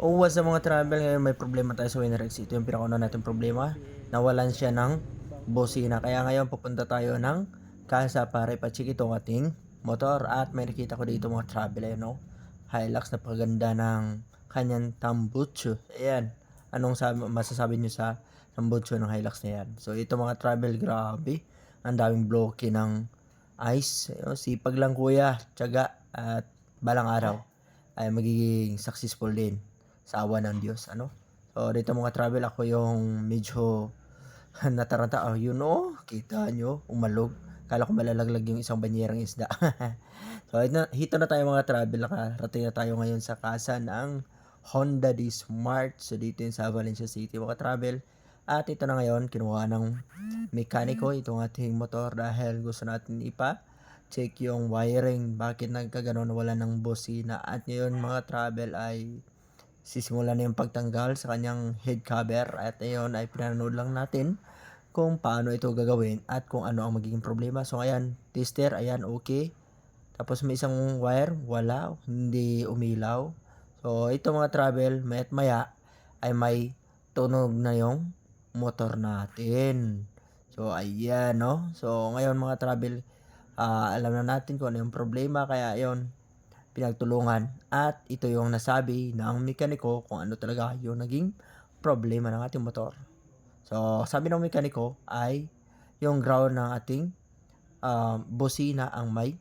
What's sa mga travel ngayon, may problema tayo sa Winrex. Ito yung pinakauna natin problema. Nawalan siya ng bosina. Kaya ngayon pupunta tayo ng casa para ipacheck itong ating motor. At may nakita ko dito mga travel, no? Hilux, napakaganda ng kanyang tambucho. Ayan. Anong masasabi nyo sa tambucho ng Hilux na yan? So ito mga travel, grabe. Ang daming bloke ng ice. Sipag lang kuya, tiyaga, at balang araw ay magiging successful din sa awa ng Diyos, ano? So, dito mga travel, ako yung medyo nataranta. Oh, kita nyo, umalog. Kala ko malalaglag yung isang banyerang isda. So, hito na tayo mga travel. Nakarating na tayo ngayon sa casa ng Honda D Smart. So, dito yung sa Valencia City mga travel. At ito na ngayon, kinuha ng mekaniko itong ating motor dahil gusto natin check yung wiring. Bakit nagkaganon, wala ng bosina. At ngayon mga travel ay sisimula na yung pagtanggal sa kanyang head cover. At ngayon ay pinanood lang natin kung paano ito gagawin at kung ano ang magiging problema. So ayan, tester, ayan, okay. Tapos may isang wire, wala, hindi umilaw. So ito mga travel, maya't maya ay may tunog na yung motor natin. So ayan, no. So ngayon mga travel, alam na natin kung ano yung problema. Kaya ayon, pinagtulungan at ito yung nasabi ng mekaniko kung ano talaga yung naging problema ng ating motor. So sabi ng mekaniko ay yung ground ng ating bosina ang may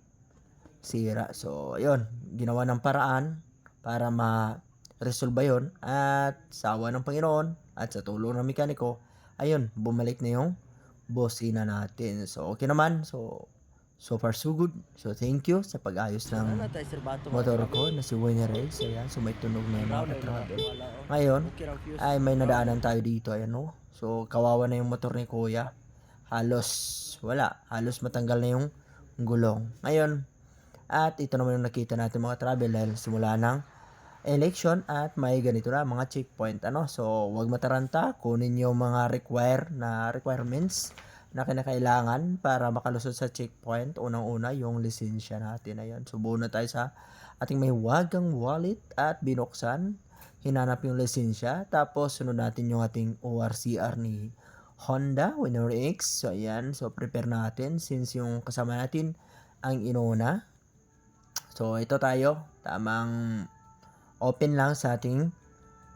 sira. So ayun, ginawa ng paraan para ma-resolve yun, at sa awa ng Panginoon at sa tulong ng mekaniko, ayun, bumalik na yung bosina natin. So okay naman. So far so good. So thank you sa pag-ayos ng motor ko na si Winnie Race. Ayan, so may tunog na yung mga travel. Ngayon ay may nadaanan tayo dito. Ayan, no? So kawawa na yung motor ni kuya. Halos matanggal na yung gulong. Ngayon, at ito naman yung nakita natin mga travel dahil simula ng election at may ganito na mga checkpoint, ano. So wag mataranta, kunin yung mga requirements na kinakailangan para makalusot sa checkpoint. Unang-una yung lisensya natin. Ayan, subuo na tayo sa ating may wagang wallet at binuksan, hinanap yung lisensya, tapos sunod natin yung ating ORCR ni Honda Winner X. So ayan, so prepare natin since yung kasama natin ang inuna. So ito tayo, tamang open lang sa ating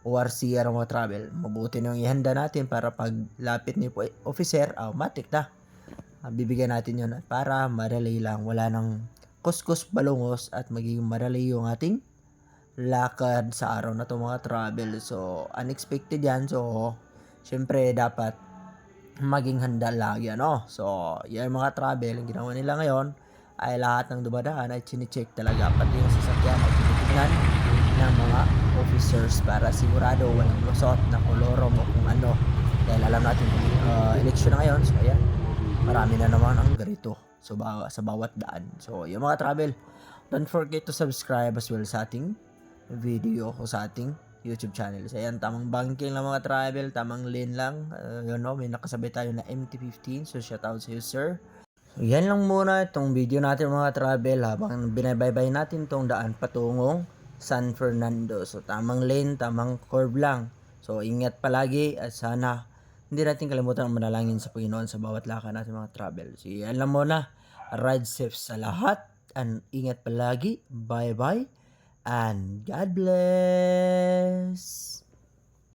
ORCR mga travel. Mabuti nang ihanda natin para pag lapit ni officer, automatic na. Bibigyan natin yun para madali lang. Wala nang kuskus balungos at magiging madali yung ating lakad sa araw na to mga travel. So unexpected yan. So syempre dapat maging handa lagi, ano. So yan mga travel, ang ginawa nila ngayon ay lahat ng dumadaan ay chine-check talaga, pati yung sasakyan ay tinitignan ng mga officers para sigurado walang lusot na kolorom o kung ano, dahil alam natin eleksyon na ngayon. So ayan, marami na naman ang ganito sa bawat daan. So yung mga travel, don't forget to subscribe as well sa ating video o sa ating YouTube channel. So ayan, tamang banking lang mga travel, tamang lane lang. May nakasabay tayo na MT-15, so shout out sa you sir. So, yan lang muna itong video natin mga travel habang binabaybay natin itong daan patungong San Fernando. So tamang lane, tamang curve lang. So ingat palagi at sana hindi natin kalimutan manalangin sa Panginoon sa bawat lakad natin mga travel. So yan lang muna. Ride safe sa lahat and ingat palagi. Bye bye and God bless.